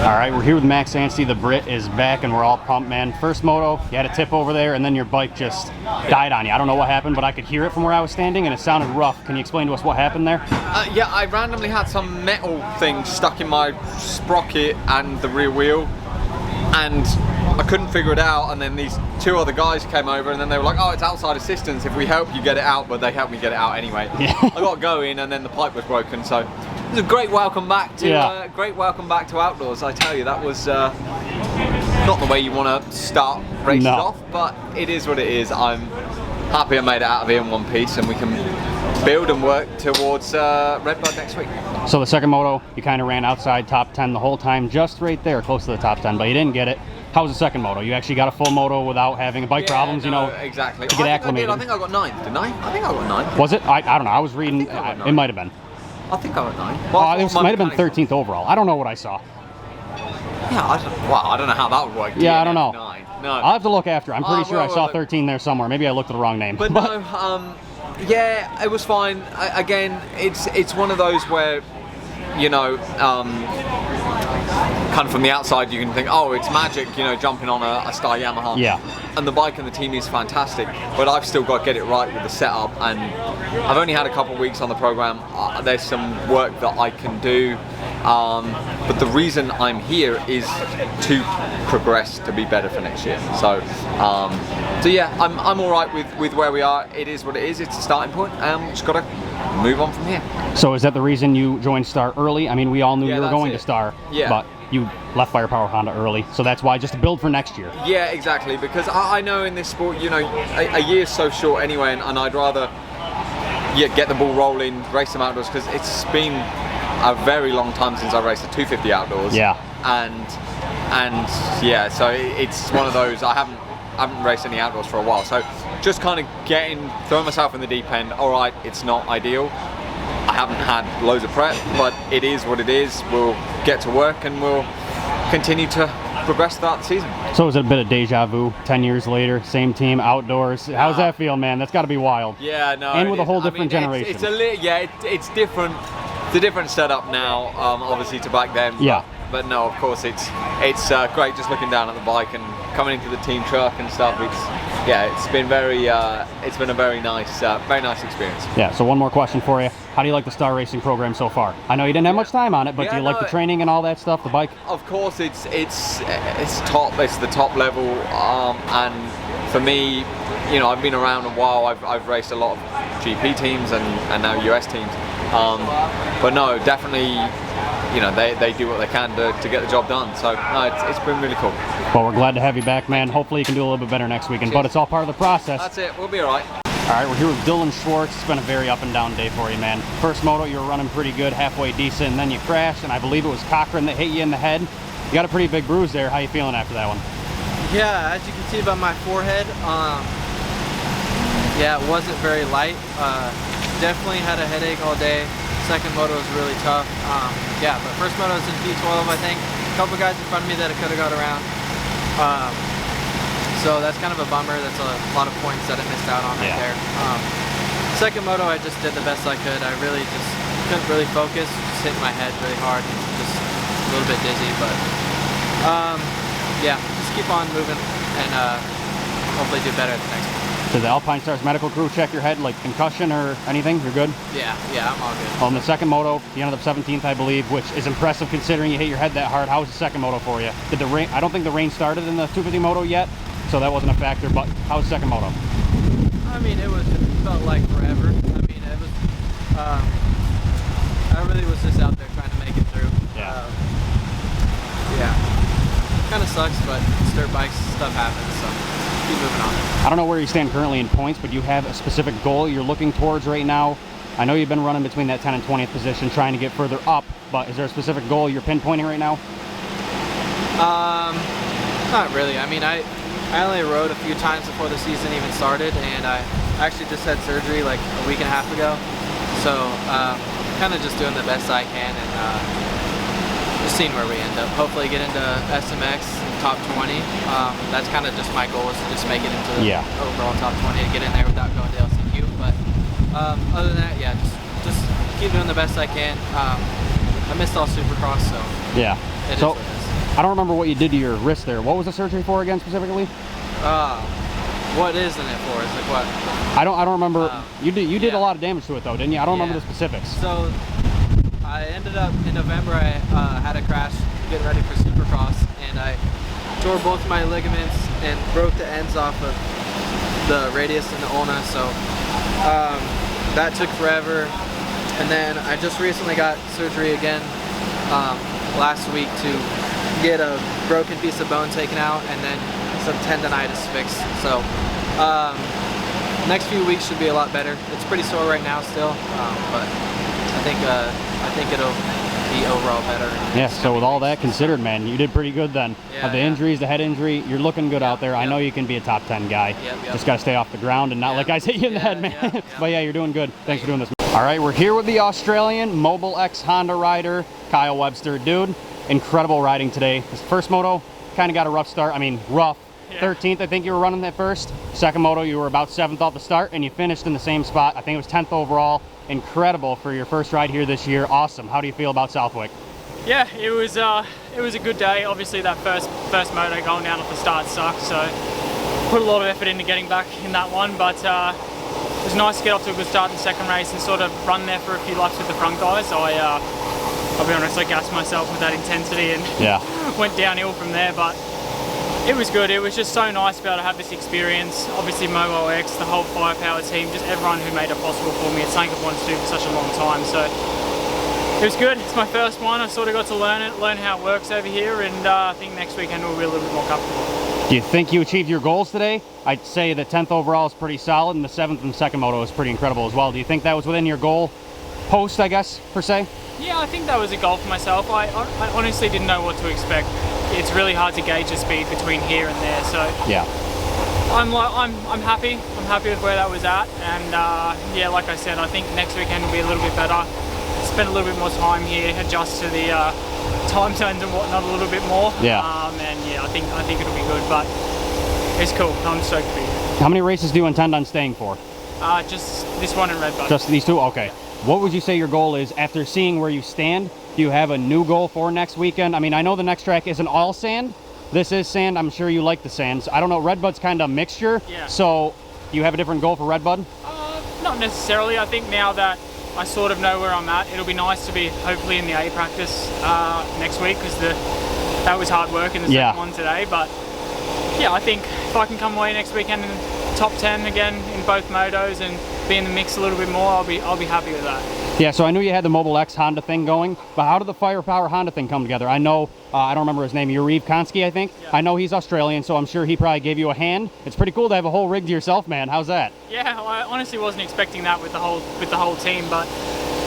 All right, we're here with Max Anstie. The Brit is back, and we're all pumped, man. First moto, you had a tip over there, and then your bike just died on you. I don't know what happened, but I could hear it from where I was standing, and it sounded rough. Can you explain to us what happened there? Yeah, I randomly had some metal thing stuck in my sprocket and the rear wheel, and I couldn't figure it out. And then these two other guys came over, and then they were like, "Oh, it's outside assistance. If we help you get it out," but they helped me get it out anyway. Yeah. I got going, and then the pipe was broken, so. It was a great welcome back to outdoors. I tell you, that was not the way you want to start races off, but it is what it is. I'm happy I made it out of here in one piece, and we can build and work towards Redbird next week. So the second moto, you kind of ran outside top 10 the whole time, just right there, close to the top 10, but you didn't get it. How was the second moto? You actually got a full moto without having bike problems, you know? Exactly. To get acclimated. I think I got 9th, didn't I? I think I got 9th. Was it? I don't know. I was reading. It might have been. I think I got 9. It might have been 13th overall. I don't know what I saw. Yeah, I don't know how that would work. Yeah, I don't know. 9. No. I'll have to look after. I'm pretty sure I saw 13 there somewhere. Maybe I looked at the wrong name. But no, yeah, it was fine. Again, it's one of those where, you know, kind of from the outside you can think, oh, it's magic, you know, jumping on a Star Yamaha. Yeah. And the bike and the team is fantastic, but I've still got to get it right with the setup, and I've only had a couple of weeks on the program. There's some work that I can do, but the reason I'm here is to progress to be better for next year. So yeah, I'm all right with where we are. It is what it is. It's a starting point, and just got to move on from here. So is that the reason you joined Star early? I mean, we all knew you were going to Star, but you left Firepower Honda early, so that's why, just to build for next year. Yeah, exactly, because I know in this sport, you know, a year's so short anyway, and I'd rather get the ball rolling, race some outdoors, because it's been a very long time since I raced a 250 outdoors. Yeah. And yeah, so it's one of those, I haven't raced any outdoors for a while, so just kind of throwing myself in the deep end. All right, it's not ideal. I haven't had loads of prep, but it is what it is. We'll get to work, and we'll continue to progress throughout the season. So is it a bit of deja vu? 10 years later, same team, outdoors. How's that feel, man? That's got to be wild. Yeah, no. And with a whole different generation. It's different. It's a different setup now, obviously, to back then. Yeah. But no, of course, it's great just looking down at the bike and coming into the team truck and stuff. It's been a very nice experience. Yeah. So one more question for you. How do you like the Star Racing program so far? I know you didn't have much time on it, but do you like the training and all that stuff, the bike? Of course, it's top. It's the top level, and for me, you know, I've been around a while. I've raced a lot of GP teams and now US teams, but no, definitely, you know, they do what they can to get the job done. So no, it's been really cool. Well, we're glad to have you back, man. Hopefully you can do a little bit better next weekend, but it's all part of the process. That's it. We'll be all right. All right, we're here with Dilan Schwartz. It's been a very up and down day for you, man. First moto, you were running pretty good, halfway decent, and then you crashed, and I believe it was Cochran that hit you in the head. You got a pretty big bruise there. How you feeling after that one? Yeah, as you can see by my forehead, yeah, it wasn't very light. Definitely had a headache all day. Second moto was really tough. Yeah, but first moto was in P12, I think. A couple guys in front of me that I could have got around. So that's kind of a bummer. That's a lot of points that I missed out on right there. Second moto, I just did the best I could. I really just couldn't really focus. Just hit my head really hard and just a little bit dizzy. But yeah, just keep on moving and hopefully do better at the next one. Did the Alpine Stars medical crew check your head, like concussion or anything? You're good? Yeah, I'm all good. On the second moto, you ended up 17th, I believe, which is impressive considering you hit your head that hard. How was the second moto for you? Did the rain? I don't think the rain started in the 250 moto yet, so that wasn't a factor. But how was the second moto? I mean, it felt like forever. I mean, it was. I really was just out there trying to make it through. Yeah. Yeah. Kind of sucks, but it's dirt bikes, stuff happens. So. Keep moving on. I don't know where you stand currently in points, but you have a specific goal you're looking towards right now. I know you've been running between that 10th and 20th position, trying to get further up, but is there a specific goal you're pinpointing right now? Not really. I mean, I only rode a few times before the season even started, and I actually just had surgery like a week and a half ago. So kind of just doing the best I can and just seeing where we end up. Hopefully get into SMX top 20. That's kind of just my goal, is to just make it into the overall top 20 and get in there without going to LCQ. But other than that, yeah, just keep doing the best I can. I missed all Supercross, so yeah. It is what it is. I don't remember what you did to your wrist there. What was the surgery for again specifically? What isn't it for? Is like what? I don't remember. You did a lot of damage to it though, didn't you? I don't remember the specifics. So I ended up in November. I had a crash getting ready for Supercross, and I tore both my ligaments and broke the ends off of the radius and the ulna. So that took forever. And then I just recently got surgery again last week to get a broken piece of bone taken out and then some tendonitis fixed. So next few weeks should be a lot better. It's pretty sore right now still, but I think it'll be overall better. Yeah, so with all that considered, man, you did pretty good then. Yeah, the injuries, the head injury, you're looking good out there. I know you can be a top 10 guy. Just got to stay off the ground and not let guys hit you in the head, man. But yeah, you're doing good. Thanks for doing this. All right, we're here with the Australian Mobile X Honda rider, Kyle Webster. Dude, incredible riding today. His first moto kind of got a rough start. I mean, rough. 13th, I think you were running that first. Second moto, you were about 7th off the start, and you finished in the same spot. I think it was 10th overall. Incredible for your first ride here this year. Awesome. How do you feel about Southwick? Yeah, it was a good day. Obviously, that first moto going down off the start sucked, so put a lot of effort into getting back in that one. But it was nice to get off to a good start in the second race and sort of run there for a few laps with the front guys. I'll be honest, I gassed myself with that intensity and went downhill from there. But it was good. It was just so nice to be able to have this experience. Obviously, Moto X, the whole Firepower team, just everyone who made it possible for me. It's something I've wanted to do for such a long time. So it was good. It's my first one. I sort of got to learn how it works over here, and I think next weekend we'll be a little bit more comfortable. Do you think you achieved your goals today? I'd say the 10th overall is pretty solid, and the 7th and second moto is pretty incredible as well. Do you think that was within your goal post, I guess, per se? Yeah, I think that was a goal for myself. I honestly didn't know what to expect. It's really hard to gauge the speed between here and there, so yeah, I'm happy. I'm happy with where that was at, and yeah, like I said, I think next weekend will be a little bit better. Spend a little bit more time here, adjust to the time zones and whatnot a little bit more. Yeah. And yeah, I think it'll be good, but it's cool. I'm stoked to be here. How many races do you intend on staying for? Just this one in Redbud. Just these two? Okay. What would you say your goal is after seeing where you stand? Do you have a new goal for next weekend? I mean, I know the next track isn't all sand. This is sand. I'm sure you like the sands. I don't know. Redbud's kind of a mixture. Yeah. So do you have a different goal for Redbud? Not necessarily. I think now that I sort of know where I'm at, it'll be nice to be hopefully in the A practice next week, because that was hard work in the second one today. But yeah, I think if I can come away next weekend in top 10 again in both motos and be in the mix a little bit more, I'll be happy with that. Yeah, so I knew you had the Mobile X Honda thing going, but how did the Firepower Honda thing come together? I know, I don't remember his name, Jörgen-Matthias, I think. Yeah. I know he's Australian, so I'm sure he probably gave you a hand. It's pretty cool to have a whole rig to yourself, man. How's that? Yeah, I honestly wasn't expecting that with the whole team, but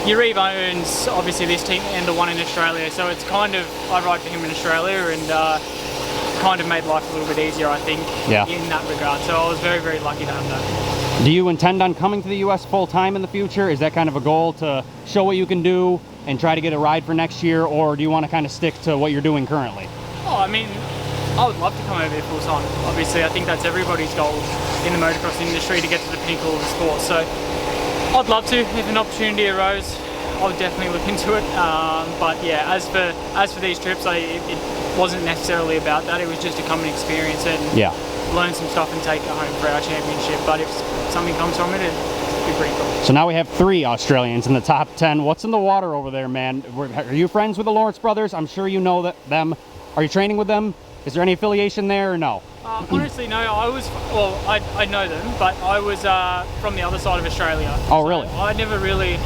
Yariv owns obviously this team and the one in Australia, so it's kind of, I ride for him in Australia, and kind of made life a little bit easier, I think, in that regard. So I was very, very lucky to have that. Do you intend on coming to the U.S. full-time in the future? Is that kind of a goal to show what you can do and try to get a ride for next year, or do you want to kind of stick to what you're doing currently? Oh, I mean, I would love to come over here full-time. Obviously, I think that's everybody's goal in the motocross industry, to get to the pinnacle of the sport. So I'd love to. If an opportunity arose, I would definitely look into it. But yeah, as for these trips, it wasn't necessarily about that. It was just to come and experience it and learn some stuff and take it home for our championship. But if something comes from it, it'd be pretty cool. So now we have 3 Australians in the top 10. What's in the water over there, man? Are you friends with the Lawrence brothers? I'm sure you know them. Are you training with them? Is there any affiliation there or no? Honestly, no. I know them, but I was from the other side of Australia. Oh, so really? I never really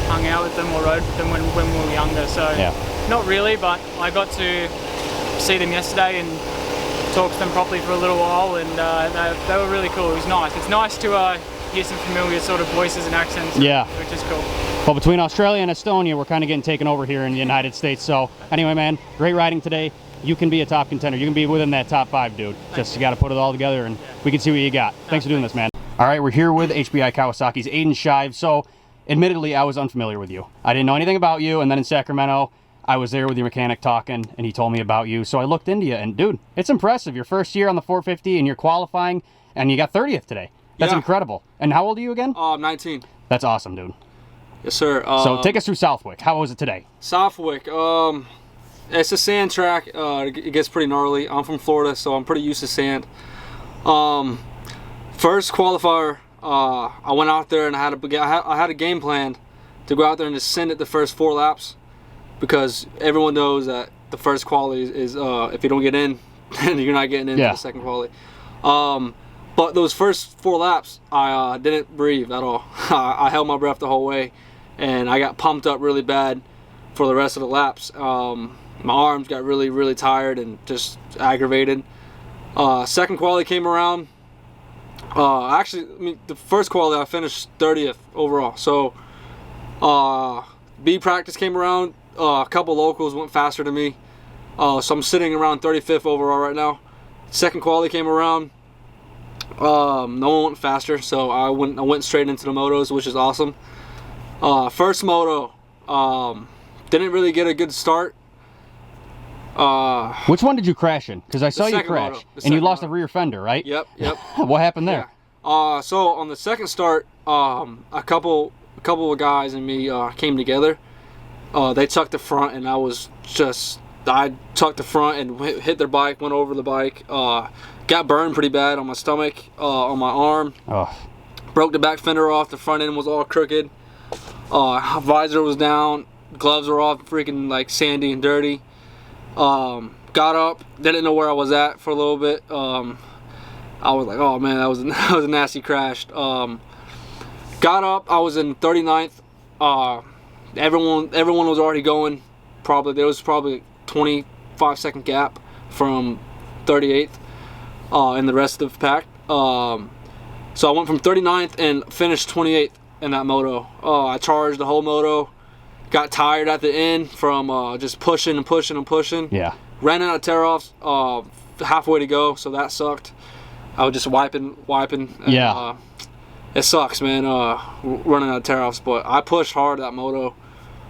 hung out with them or rode with them when we were younger. So not really, but I got to see them yesterday and talk to them properly for a little while, and they were really cool. It was nice. It's nice to hear some familiar sort of voices and accents, which is cool. Well, between Australia and Estonia, we're kind of getting taken over here in the United States. So anyway, man, great riding today. You can be a top contender. You can be within that top 5, dude. You got to put it all together, and we can see what you got. Thanks for doing this, man. All right, we're here with HBI Kawasaki's Ayden Shive. So admittedly, I was unfamiliar with you. I didn't know anything about you, and then in Sacramento, I was there with your mechanic talking, and he told me about you. So I looked into you, and dude, it's impressive. Your first year on the 450, and you're qualifying, and you got 30th today. That's incredible. And how old are you again? I'm 19. That's awesome, dude. Yes, sir. So take us through Southwick. How was it today? Southwick, It's a sand track. It gets pretty gnarly. I'm from Florida, so I'm pretty used to sand. First qualifier, I went out there and I had a game plan to go out there and just send it the first 4 laps, because everyone knows that the first quali is if you don't get in, then you're not getting into the second quali. But those first 4 laps, I didn't breathe at all. I held my breath the whole way, and I got pumped up really bad for the rest of the laps. My arms got really, really tired and just aggravated. Second quali came around. The first quali I finished 30th overall. So B practice came around. A couple locals went faster than me. So I'm sitting around 35th overall right now. Second quali came around. No one went faster, so I went straight into the motos, which is awesome. First moto, didn't really get a good start. Which one did you crash in? Because I saw you crash, and you lost the rear fender, right? Yep. What happened there? Yeah. So on the second start, a couple of guys and me came together. They tucked the front, and I tucked the front and hit their bike, went over the bike. Got burned pretty bad on my stomach, on my arm. Broke the back fender off. The front end was all crooked. Visor was down. Gloves were all freaking like sandy and dirty. Got up, didn't know where I was at for a little bit. I was like, oh man, that was a nasty crash. Got up, I was in 39th. Everyone was already going. There was probably 25-second gap from 38th and the rest of the pack. So I went from 39th and finished 28th in that moto. I charged the whole moto. Got tired at the end from just pushing and pushing and pushing. Yeah. Ran out of tear-offs halfway to go, so that sucked. I was just wiping. And, yeah. It sucks, man, running out of tear-offs. But I pushed hard that moto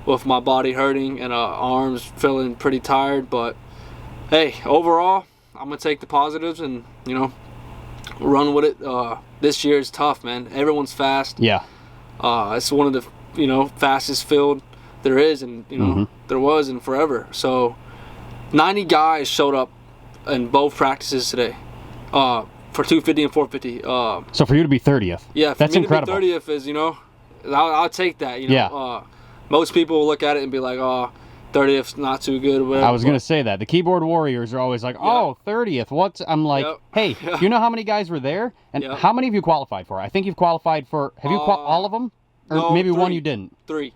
with my body hurting and arms feeling pretty tired. But, hey, overall, I'm going to take the positives and, run with it. This year is tough, man. Everyone's fast. Yeah. It's one of the, fastest field there is, and there was in forever. So 90 guys showed up in both practices today for 250 and 450. So for you to be 30th, yeah, for that's me incredible. To be 30th is, I'll take that. Yeah. Most people will look at it and be like, 30th's not too good. Or whatever, I was gonna say that the keyboard warriors are always like, oh, 30th. What? I'm like, hey, do you know how many guys were there, and how many have you qualified for? I think you've qualified for. Have you all of them, or no, maybe 3. one you didn't? 3.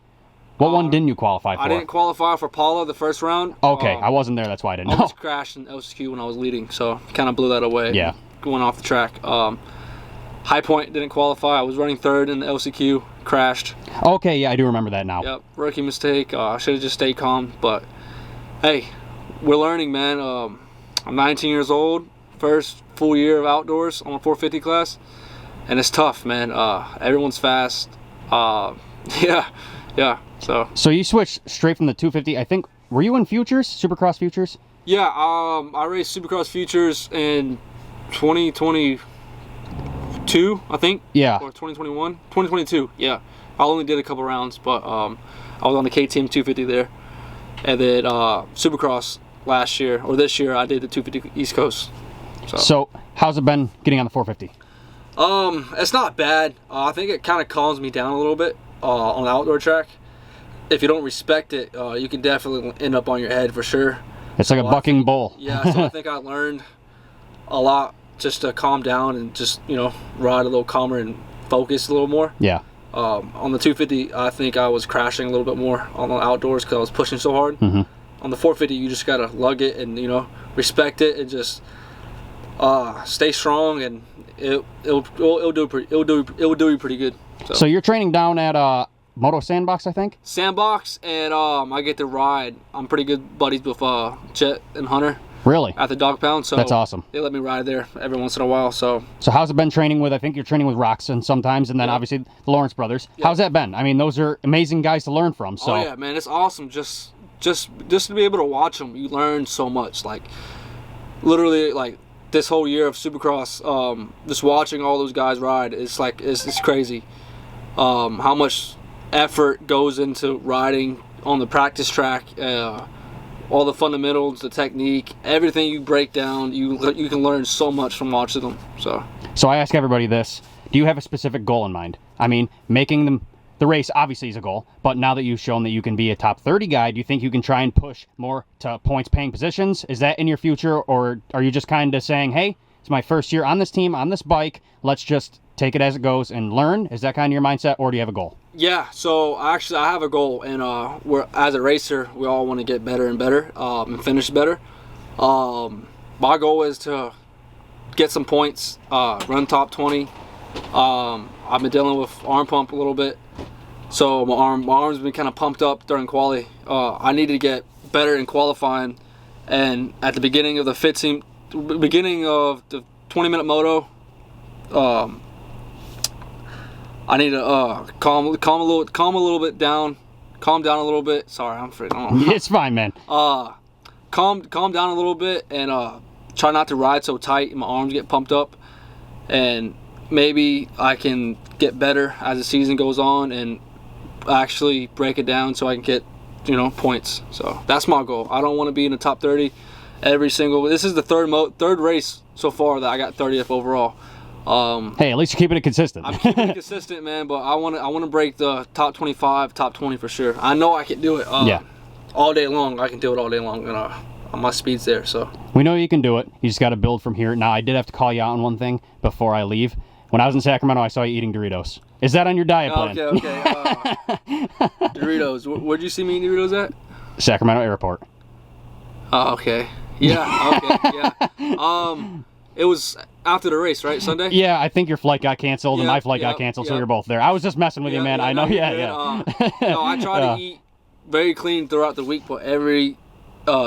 What one didn't you qualify for? I didn't qualify for Paula the first round. Okay, I wasn't there. That's why I didn't know. I almost crashed in LCQ when I was leading, so kind of blew that away. Yeah. Going off the track. High Point didn't qualify. I was running 3rd in the LCQ. Crashed. Okay, yeah, I do remember that now. Yep, rookie mistake. I should have just stayed calm. But, hey, we're learning, man. I'm 19 years old. First full year of outdoors on a 450 class. And it's tough, man. Everyone's fast. Yeah. So you switched straight from the 250. I think, were you in Futures, Supercross Futures? Yeah, I raced Supercross Futures in 2022, I think. Yeah. Or 2021, 2022. Yeah, I only did a couple rounds, but I was on the KTM 250 there, and then Supercross last year or this year I did the 250 East Coast. So how's it been getting on the 450? It's not bad. I think it kind of calms me down a little bit on the outdoor track. If you don't respect it, you can definitely end up on your head for sure. It's like a bucking bull. Yeah, so I think I learned a lot just to calm down and just, ride a little calmer and focus a little more. Yeah. On the 250, I think I was crashing a little bit more on the outdoors because I was pushing so hard. Mm-hmm. On the 450, you just got to lug it and, respect it and just stay strong, and it'll do you pretty good. So you're training down at Moto Sandbox, I think? Sandbox, and I get to ride. I'm pretty good buddies with Jet and Hunter. Really? At the dog pound. So that's awesome. They let me ride there every once in a while. So how's it been training with, I think you're training with Roxon sometimes, and then obviously the Lawrence brothers. How's that been? I mean, those are amazing guys to learn from. So. Oh yeah, man, it's awesome. Just to be able to watch them, you learn so much. Like literally, like this whole year of Supercross, just watching all those guys ride, it's crazy. How much effort goes into riding on the practice track, all the fundamentals, the technique, everything you break down, you can learn so much from watching them. So I ask everybody this: do you have a specific goal in mind? I mean, making the race obviously is a goal, but now that you've shown that you can be a top 30 guy, do you think you can try and push more to points-paying positions? Is that in your future, or are you just kind of saying, hey, it's my first year on this team, on this bike, let's just take it as it goes and learn? Is that kind of your mindset, or do you have a goal? Yeah, so actually I have a goal, and as a racer, we all want to get better and better and finish better. My goal is to get some points, run top 20. I've been dealing with arm pump a little bit, so my arm's been kind of pumped up during quali. I need to get better in qualifying, and at the beginning of the 20-minute moto, I need to calm down a little bit. Sorry, I'm freaking. It's fine, man. Calm down a little bit and try not to ride so tight and my arms get pumped up, and maybe I can get better as the season goes on and actually break it down so I can get, points. So that's my goal. I don't want to be in the top 30 every single. This is the third race so far that I got 30th overall. Hey, at least you're keeping it consistent. I'm keeping it consistent, man. But I want to break the top 25, top 20 for sure. I know I can do it. All day long. I can do it all day long, and my speed's there. So we know you can do it. You just got to build from here. Now, I did have to call you out on one thing before I leave. When I was in Sacramento, I saw you eating Doritos. Is that on your diet plan? Okay. Doritos. Where'd you see me eating Doritos at? Sacramento Airport. Oh, okay. Yeah. Okay. Yeah. It was after the race, right? Sunday? Yeah, I think your flight got canceled and my flight got canceled, so we were both there. I was just messing with you, man. I know. No, I try to eat very clean throughout the week, but every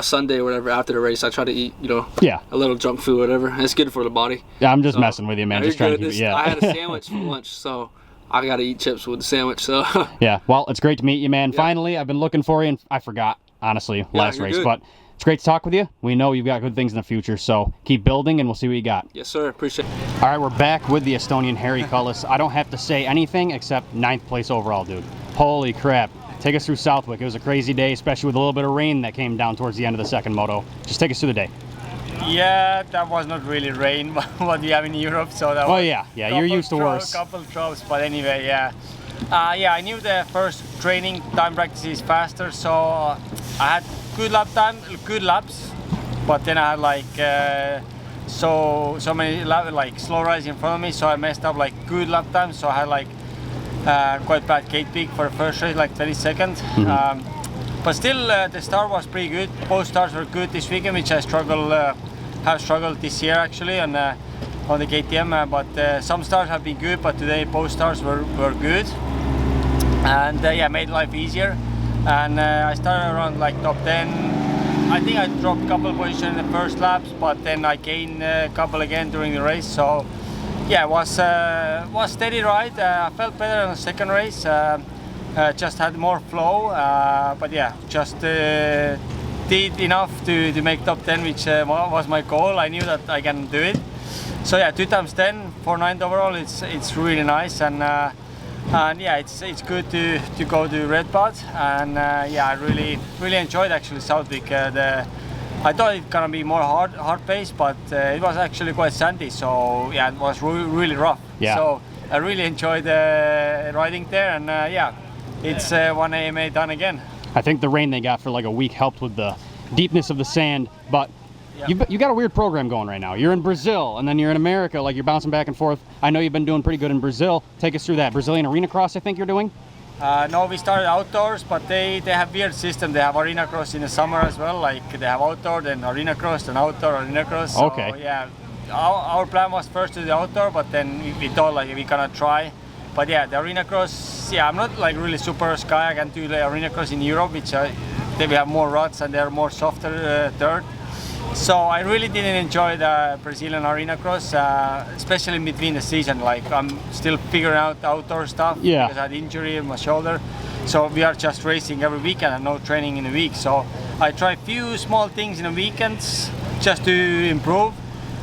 Sunday or whatever after the race, I try to eat, a little junk food, whatever. It's good for the body. Yeah, I'm just messing with you, man. Just trying to keep it. I had a sandwich for lunch, so I got to eat chips with the sandwich. So yeah, well, it's great to meet you, man. Yeah. Finally, I've been looking for you, and I forgot, honestly, last race, but it's great to talk with you. We know you've got good things in the future, so keep building, and we'll see what you got. Yes, sir. Appreciate it. All right, we're back with the Estonian Harri Kullas. I don't have to say anything except 9th place overall, dude. Holy crap. Take us through Southwick. It was a crazy day, especially with a little bit of rain that came down towards the end of the second moto. Just take us through the day. Yeah, that was not really rain, what we have in Europe, so that was yeah, you're used to worse. Couple drops, but anyway, yeah. I knew the first training time practice is faster, so I had good laps, but then I had like so many slow rides in front of me, so I messed up like good lap times, so I had like quite bad gate peak for the first race, like 22nd. But still, the start was pretty good. Both starts were good this weekend, which I have struggled this year actually on the KTM. But some starts have been good, but today both starts were good, and made life easier. And I started around like top 10. I think I dropped a couple positions in the first laps, but then I gained a couple again during the race. So yeah, it was steady ride. I felt better in the second race. Just had more flow, but yeah, just did enough to make top 10, which was my goal. I knew that I can do it. So yeah, 2 times 10 for 9th overall. It's really nice, and yeah, it's good to go to Red Bud, and yeah, I really enjoyed actually Southwick. I thought it gonna be more hard pace, but it was actually quite sandy. So yeah, it was really rough. Yeah. So I really enjoyed riding there, and yeah, it's 1 AMA done again. I think the rain they got for like a week helped with the deepness of the sand, but you got a weird program going right now. You're in Brazil, and then you're in America, like you're bouncing back and forth. I know you've been doing pretty good in Brazil. Take us through that. Brazilian arena cross, I think you're doing? No, we started outdoors, but they have weird system. They have arena cross in the summer as well. Like they have outdoor, then arena cross, then outdoor, arena cross. So, okay. Yeah, our plan was first to the outdoor, but then we thought like we gonna try. But yeah, the arena cross. Yeah, I'm not like really super sky. I can do the arena cross in Europe, which they have more ruts and they're more softer dirt. So I really didn't enjoy the Brazilian arena cross, especially in between the season. Like I'm still figuring out the outdoor stuff because I had injury in my shoulder. So we are just racing every weekend and no training in a week. So I try a few small things in the weekends just to improve.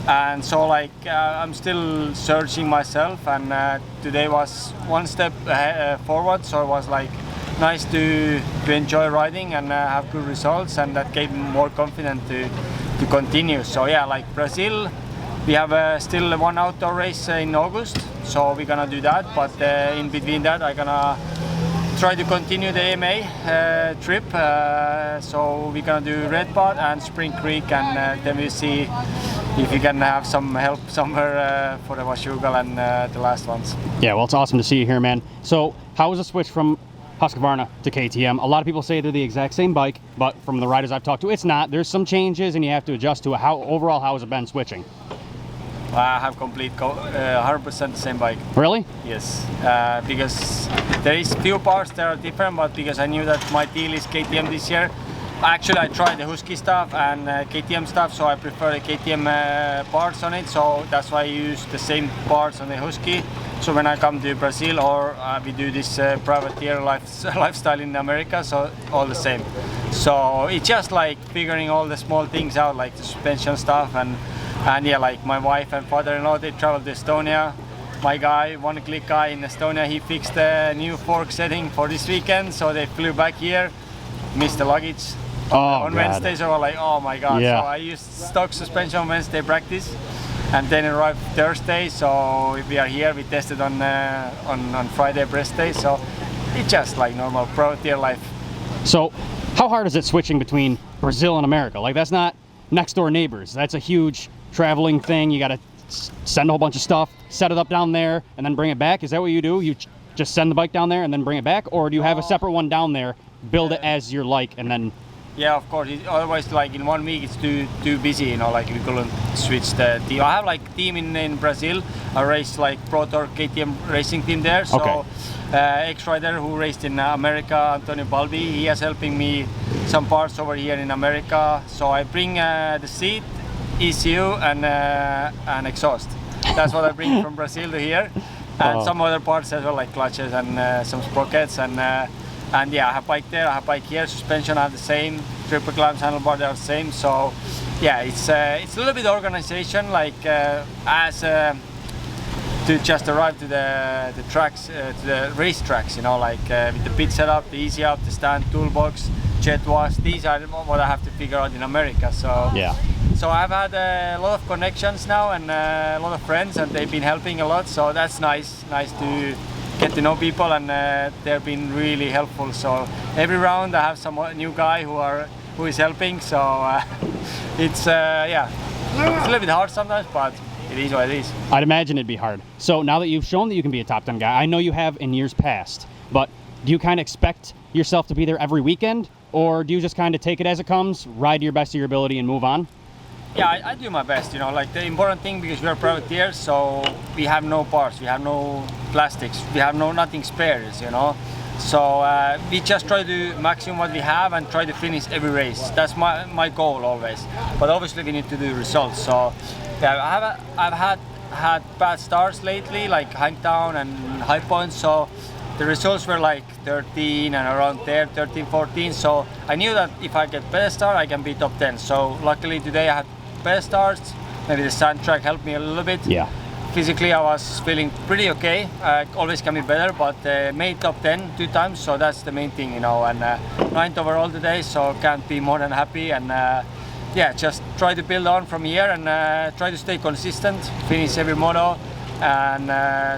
And so like I'm still searching myself, and today was one step forward. So it was like nice to enjoy riding and have good results, and that gave me more confidence to continue. So yeah, like Brazil, we have still one outdoor race in August, so we're gonna do that. But in between that, I'm gonna try to continue the AMA trip. So we're gonna do Red Pot and Spring Creek, and then we'll see if we can have some help somewhere for the Vashugal and the last ones. Yeah, well, it's awesome to see you here, man. So how was the switch from Husqvarna to KTM? A lot of people say they're the exact same bike, but from the riders I've talked to, it's not. There's some changes and you have to adjust to it. Overall, how has it been switching? I have complete 100% the same bike. Really? Yes, because there is few parts that are different, but because I knew that my deal is KTM this year, actually I tried the Husky stuff and KTM stuff, so I prefer the KTM parts on it, so that's why I use the same parts on the Husky. So when I come to Brazil or we do this privateer lifestyle in America, so all the same. So it's just like figuring all the small things out, like the suspension stuff, and yeah, like my wife and father-in-law, they traveled to Estonia. My guy, one-click guy in Estonia, he fixed a new fork setting for this weekend, so they flew back here, missed the luggage on Wednesday, so I was like, oh my god. Yeah. So I used stock suspension on Wednesday practice, and then arrived Thursday, so we are here. We tested on Friday rest day, so it's just like normal privateer life. So how hard is it switching between Brazil and America? Like, that's not next door neighbors. That's a huge traveling thing. You got to send a whole bunch of stuff, set it up down there, and then bring it back. Is that what you do? You just send the bike down there and then bring it back, or do you have a separate one down there, build it as you like, and then? Yeah, of course. Otherwise, like in 1 week, it's too busy. You know, like we couldn't switch the team. I have like team in Brazil. I race like Pro Tour KTM racing team there. So okay. Ex-rider who raced in America, Antonio Balbi, he is helping me some parts over here in America. So I bring the seat, ECU, and exhaust. That's what I bring from Brazil to here, and some other parts as well, like clutches and some sprockets, and yeah, I have bike there, I have bike here. Suspension are the same, triple clamps, handlebar, they are the same. So yeah, it's a little bit organization, like to just arrive to the tracks, to the race tracks, you know, like with the pit setup, the easy up, the stand, toolbox, jet wash. These are what I have to figure out in America. So yeah. So I've had a lot of connections now and a lot of friends, and they've been helping a lot. So that's nice to get to know people, and they've been really helpful. So every round I have some new guy who is helping. So it's yeah, it's a little bit hard sometimes, but it is what it is. I'd imagine it'd be hard. So now that you've shown that you can be a top 10 guy, I know you have in years past, but do you kind of expect yourself to be there every weekend, or do you just kind of take it as it comes, ride to your best of your ability and move on? Yeah, I do my best, you know, like the important thing, because we are privateers, so we have no parts, we have no plastics, we have nothing spares, you know. So we just try to do maximum what we have and try to finish every race. That's my goal always. But obviously we need to do results. So yeah, I've had bad starts lately, like Hangtown and High Points. So the results were like 13 and around there, 13, 14. So I knew that if I get better start, I can be top 10. So luckily today I had better starts. Maybe the sand track helped me a little bit. Yeah. Physically I was feeling pretty okay. Always can be better, but made top 10 2 times. So that's the main thing, you know. And 9th overall today, so can't be more than happy. And yeah, just try to build on from here and try to stay consistent, finish every moto, and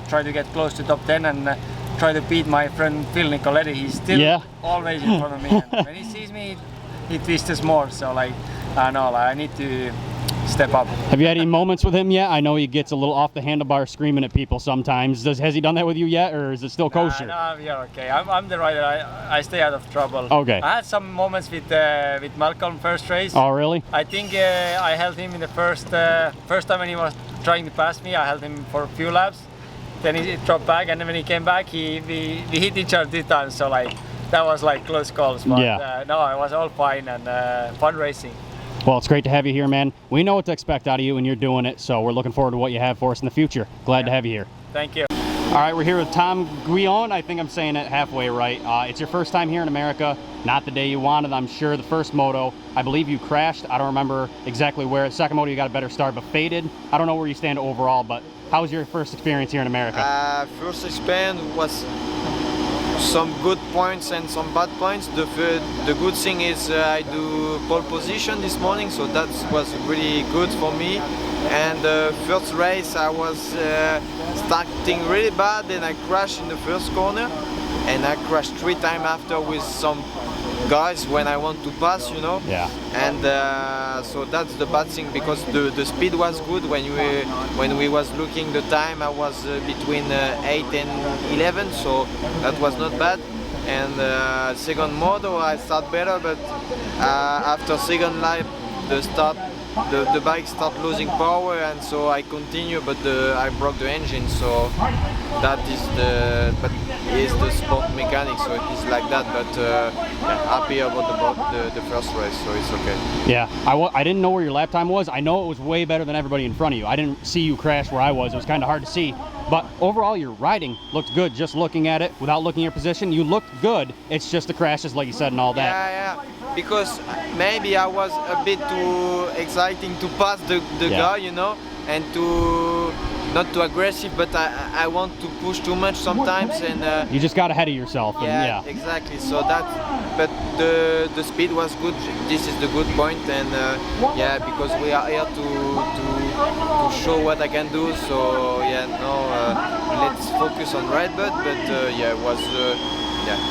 try to get close to top 10 and try to beat my friend Phil Nicoletti. He's still always in front of me. And when he sees me, he twists more. So like, I know, like, I need to step up. Have you had any moments with him yet? I know he gets a little off the handlebar screaming at people sometimes. Has he done that with you yet, or is it still kosher? No, we are okay. I'm the rider. I stay out of trouble. Okay. I had some moments with Malcolm first race. Oh, really? I think I held him in the first time when he was trying to pass me. I held him for a few laps. Then he dropped back, and then when he came back, we hit each other 2 times. So like that was like close calls. But no, it was all fine and fun racing. Well, it's great to have you here, man. We know what to expect out of you, and you're doing it. So we're looking forward to what you have for us in the future. Glad to have you here. Thank you. All right, we're here with Tom Guyon. I think I'm saying it halfway right. It's your first time here in America. Not the day you wanted, I'm sure. The first moto, I believe you crashed. I don't remember exactly where. Second moto, you got a better start, but faded. I don't know where you stand overall, but how was your first experience here in America? First experience was some good points and some bad points. The good thing is I do pole position this morning, so that was really good for me. And the first race I was starting really bad, and I crashed in the first corner, and I crashed 3 times after with some guys when I want to pass, you know. Yeah. And so that's the bad thing, because the speed was good when we was looking the time. I was between 8 and 11, so that was not bad. And second moto I start better, but after second lap the bike start losing power, and so I continue, but I broke the engine. So that is the sport mechanic, so it is like that. But happy about the first race, so it's okay. Yeah, I didn't know where your lap time was. I know it was way better than everybody in front of you. I didn't see you crash where I was. It was kind of hard to see. But overall, your riding looked good. Just looking at it, without looking at your position, you looked good. It's just the crashes, like you said, and all that. Yeah. Because maybe I was a bit too exciting to pass the guy, you know, and not too aggressive, but I want to push too much sometimes, and you just got ahead of yourself. Yeah, exactly. So but the speed was good. This is the good point, and yeah, because we are here to show what I can do. So yeah, let's focus on Redbud. But yeah, it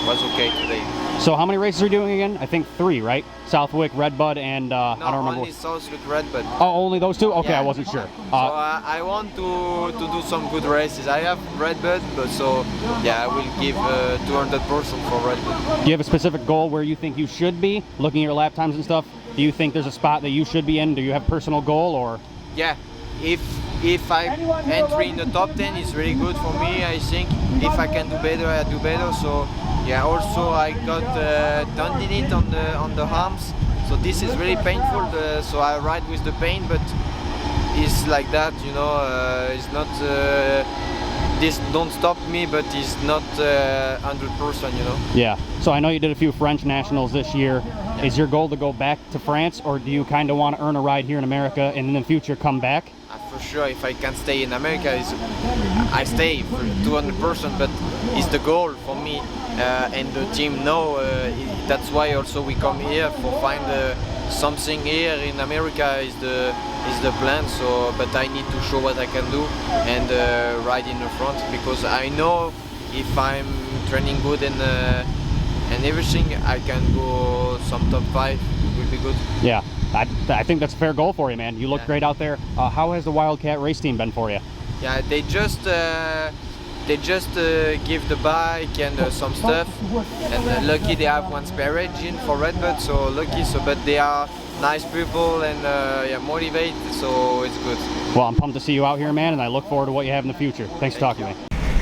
was okay today. So how many races are we doing again? I think 3, right? Southwick, Redbud, and I don't remember. Only Southwick, Redbud. Oh, only those 2? Okay, yeah. I wasn't sure. So I want to do some good races. I have Redbud, but so yeah, I will give 200% for Redbud. Do you have a specific goal where you think you should be, looking at your lap times and stuff? Do you think there's a spot that you should be in? Do you have a personal goal, or? Yeah, if I enter in the top 10, it's really good for me. I think if I can do better, I do better. So yeah, also I got tendinite on the arms, so this is really painful. So I ride with the pain, but it's like that, you know. It's not this don't stop me, but it's not 100%, you know. Yeah. So I know you did a few French nationals this year. Yeah. Is your goal to go back to France, or do you kind of want to earn a ride here in America and in the future come back? For sure, if I can stay in America, I stay for 200%, but it's the goal for me, and the team know. That's why also we come here for find something here in America is the plan. So, but I need to show what I can do and ride in the front, because I know if I'm training good and everything, I can go some top 5. It will be good. Yeah. I think that's a fair goal for you, man. You look great out there. How has the Wildcat race team been for you? Yeah, they just give the bike and some stuff, and lucky they have one spare engine for Redbud, so lucky. So, but they are nice people and yeah, motivated, so it's good. Well, I'm pumped to see you out here, man, and I look forward to what you have in the future. Thanks for talking to me.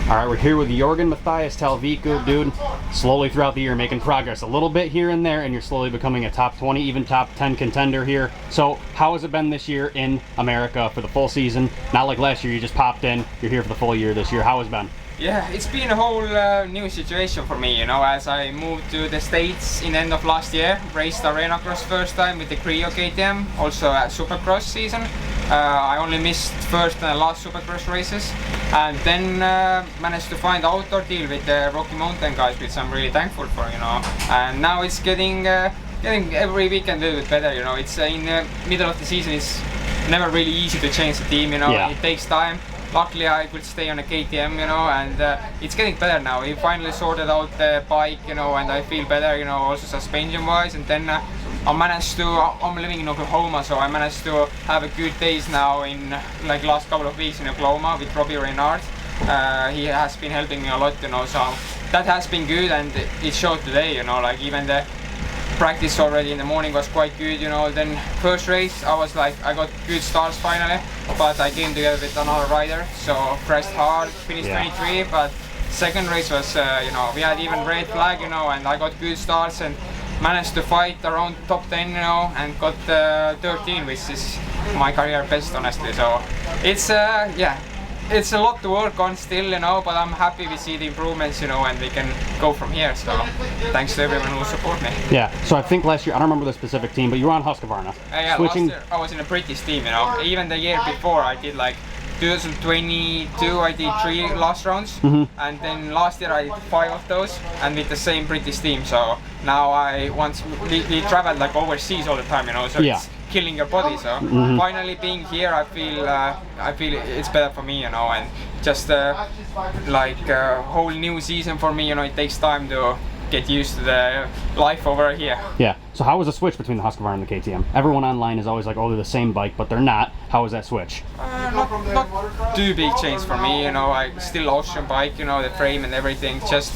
All right, we're here with Jörgen-Matthias Talviku, dude. Slowly throughout the year, making progress a little bit here and there, and you're slowly becoming a top 20, even top 10 contender here. So how has it been this year in America for the full season? Not like last year, you just popped in. You're here for the full year this year. How has it been? Yeah, it's been a whole new situation for me, you know, as I moved to the States in the end of last year, raced Arena Cross first time with the Creo KTM, also a Supercross season. I only missed first and last Supercross races, and then managed to find outdoor deal with the Rocky Mountain guys, which I'm really thankful for, you know. And now it's getting every weekend a little bit better, you know. It's in the middle of the season, it's never really easy to change the team, you know. Yeah. It takes time. Luckily I could stay on a KTM, you know, and it's getting better now. We finally sorted out the bike, you know, and I feel better, you know, also suspension wise. And then I'm living in Oklahoma, so I managed to have a good days now in like last couple of weeks in Oklahoma with Robbie Reynard. He has been helping me a lot, you know, so that has been good, and it showed today, you know, like even the practice already in the morning was quite good, you know. Then first race I was like, I got good starts finally, but I came together with another rider, so pressed hard, finished 23, but second race was, you know, we had even red flag, you know, and I got good starts and managed to fight around top 10, you know, and got 13, which is my career best, honestly. So it's, yeah, it's a lot to work on still, you know, but I'm happy we see the improvements, you know, and we can go from here. So thanks to everyone who support me. Yeah, so I think last year, I don't remember the specific team, but you were on Husqvarna. Yeah, last year I was in a British team, you know. Even the year before I did like 2022 I did 3 last rounds, and then last year I did 5 of those, and with the same British team. So now we traveled like overseas all the time, you know. So it's killing your body. So finally being here, I feel it's better for me, you know, and just like a whole new season for me, you know. It takes time to get used to the life over here. Yeah. So how was the switch between the Husqvarna and the KTM? Everyone online is always like, oh, they're the same bike, but they're not. How was that switch? Not too big change for me, you know. I still Austrian bike, you know, the frame and everything. Just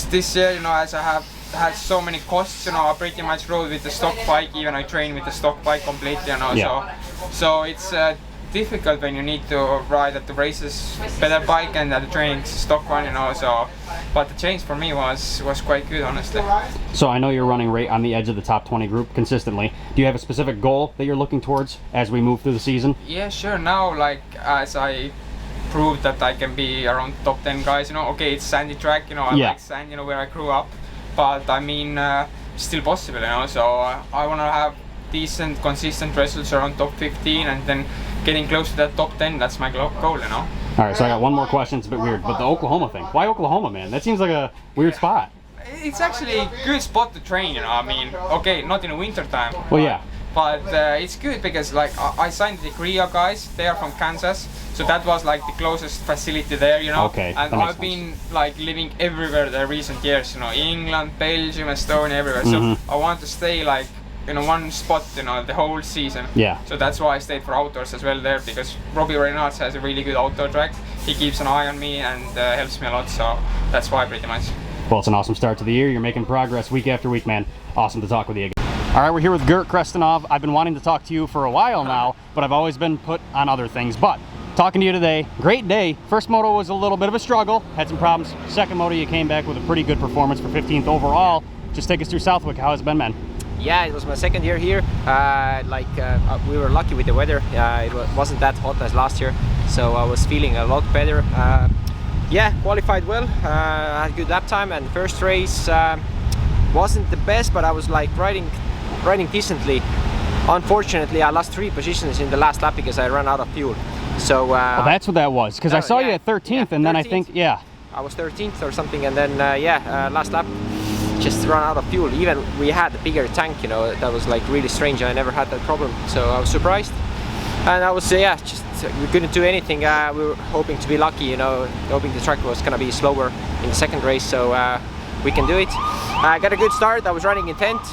this year, you know, as I have had so many costs, you know, I pretty much rode with the stock bike. Even I train with the stock bike completely, you know. Yeah. So it's difficult when you need to ride at the races better bike and at the training stock one, you know. So, but the change for me was quite good, honestly. So I know you're running right on the edge of the top 20 group consistently. Do you have a specific goal that you're looking towards as we move through the season? Yeah, sure. Now, like, as I proved that I can be around top 10 guys, you know. Okay, it's sandy track, you know. I like sand, you know, where I grew up, but I mean, still possible, you know. So I want to have decent, consistent results around top 15, and then getting close to that top 10. That's my goal, you know. All right, so I got one more question. It's a bit weird, but the Oklahoma thing. Why Oklahoma, man? That seems like a weird spot. It's actually a good spot to train, you know. I mean, okay, not in the winter time. Well, yeah. But it's good because, like, I signed the Guyon guys. They are from Kansas, so that was like the closest facility there, you know. Okay. And I've been like living everywhere the recent years, you know, England, Belgium, Estonia, everywhere. So I want to stay like in one spot, you know, the whole season. Yeah. So that's why I stayed for outdoors as well there, because Robbie Reynolds has a really good outdoor track. He keeps an eye on me and helps me a lot. So that's why pretty much. Well, it's an awesome start to the year. You're making progress week after week, man. Awesome to talk with you again. All right, we're here with Gert Krestinov. I've been wanting to talk to you for a while now, but I've always been put on other things. But talking to you today, great day. First moto was a little bit of a struggle, had some problems. Second moto, you came back with a pretty good performance for 15th overall. Just take us through Southwick. How has it been, man? Yeah, it was my second year here. We were lucky with the weather. It wasn't that hot as last year, so I was feeling a lot better. Yeah, qualified well. I had good lap time, and first race wasn't the best, but I was like riding decently. Unfortunately, I lost 3 positions in the last lap because I ran out of fuel. So well, that's what that was, because I saw you at 13th, and then 13th. I think, I was 13th or something, and then last lap just ran out of fuel. Even we had a bigger tank, you know. That was like really strange. I never had that problem, so I was surprised. And I was we couldn't do anything. We were hoping to be lucky, you know, hoping the track was gonna be slower in the second race, so we can do it. I got a good start. I was running in 10th,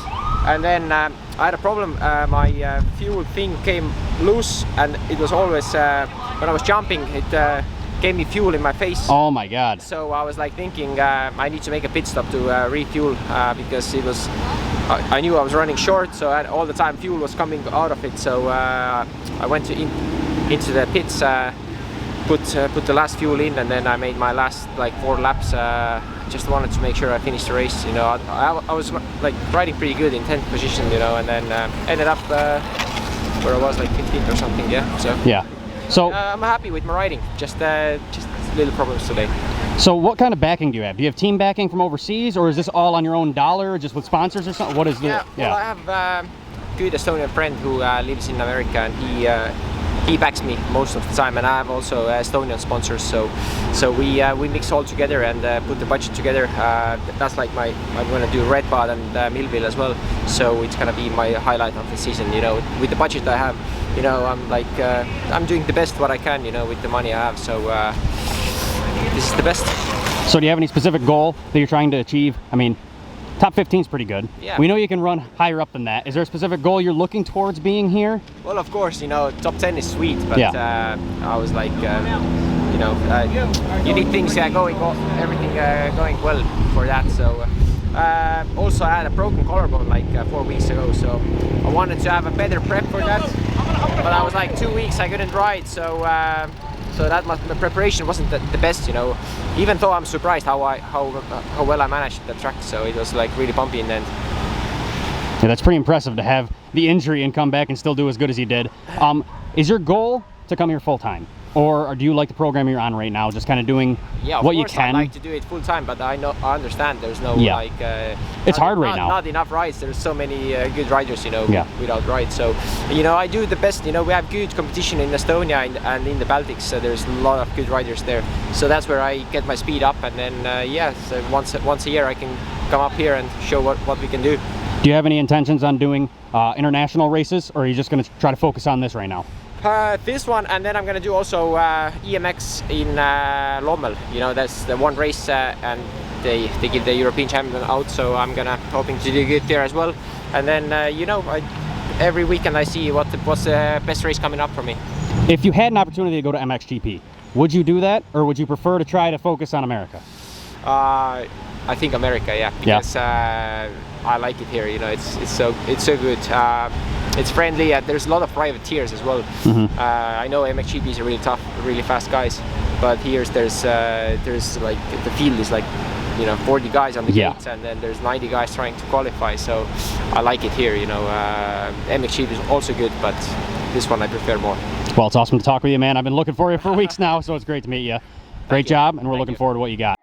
and then I had a problem. My fuel thing came loose, and it was always when I was jumping, it gave me fuel in my face. Oh my god. So I was like thinking I need to make a pit stop to refuel because it was I knew I was running short, so all the time fuel was coming out of it. So I went into the pits, put the last fuel in, and then I made my last like 4 laps. Just wanted to make sure I finished the race, you know. I was like riding pretty good in 10th position, you know, and then ended up where I was like 15th or something. Yeah. So yeah. So I'm happy with my riding. Just little problems today. So what kind of backing do you have? Do you have team backing from overseas, or is this all on your own dollar, just with sponsors or something? What is the? Well, I have a good Estonian friend who lives in America, and he backs me most of the time, and I have also Estonian sponsors. So we mix all together and put the budget together. That's like I'm gonna do Red Bod and Millville as well. So it's gonna be my highlight of the season. You know, with the budget I have, you know, I'm like I'm doing the best what I can, you know, with the money I have. So this is the best. So do you have any specific goal that you're trying to achieve? I mean, top 15 is pretty good. Yeah. We know you can run higher up than that. Is there a specific goal you're looking towards being here? Well, of course, you know, top 10 is sweet, but I was like, you know, you need things going, everything going well for that. So also I had a broken collarbone like 4 weeks ago, so I wanted to have a better prep for that. But I was like 2 weeks I couldn't ride, so that the preparation wasn't the best, you know. Even though I'm surprised how well I managed the track, so it was like really bumpy in the end. Yeah, that's pretty impressive to have the injury and come back and still do as good as you did. Is your goal to come here full time? or do you like the program you're on right now, just kind of doing Yeah, of what you course can? I like to do it full time, but I understand there's no Yeah. like. It's hard right now. Not enough rides. There's so many good riders, you know, Yeah. without rides. So, you know, I do the best. You know, we have good competition in Estonia and in the Baltics. So there's a lot of good riders there. So that's where I get my speed up, and then yeah, so once a year I can come up here and show what we can do. Do you have any intentions on doing international races, or are you just going to try to focus on this right now? This one, and then I'm gonna do also EMX in Lommel. You know, that's the one race, and they give the European champion out. So I'm hoping to do good there as well. And then you know, every weekend I see what's the best race coming up for me. If you had an opportunity to go to MXGP, would you do that, or would you prefer to try to focus on America? I think America, yeah, because I like it here. You know, it's so good. It's friendly. There's a lot of privateers as well. I know MXGP is really tough, really fast guys, but there's like the field is like, you know, 40 guys on the gates, and then there's 90 guys trying to qualify. So I like it here. You know, MXGP is also good, but this one I prefer more. Well, it's awesome to talk with you, man. I've been looking for you for weeks now, so it's great to meet you. Great job, and we're looking forward to what you got.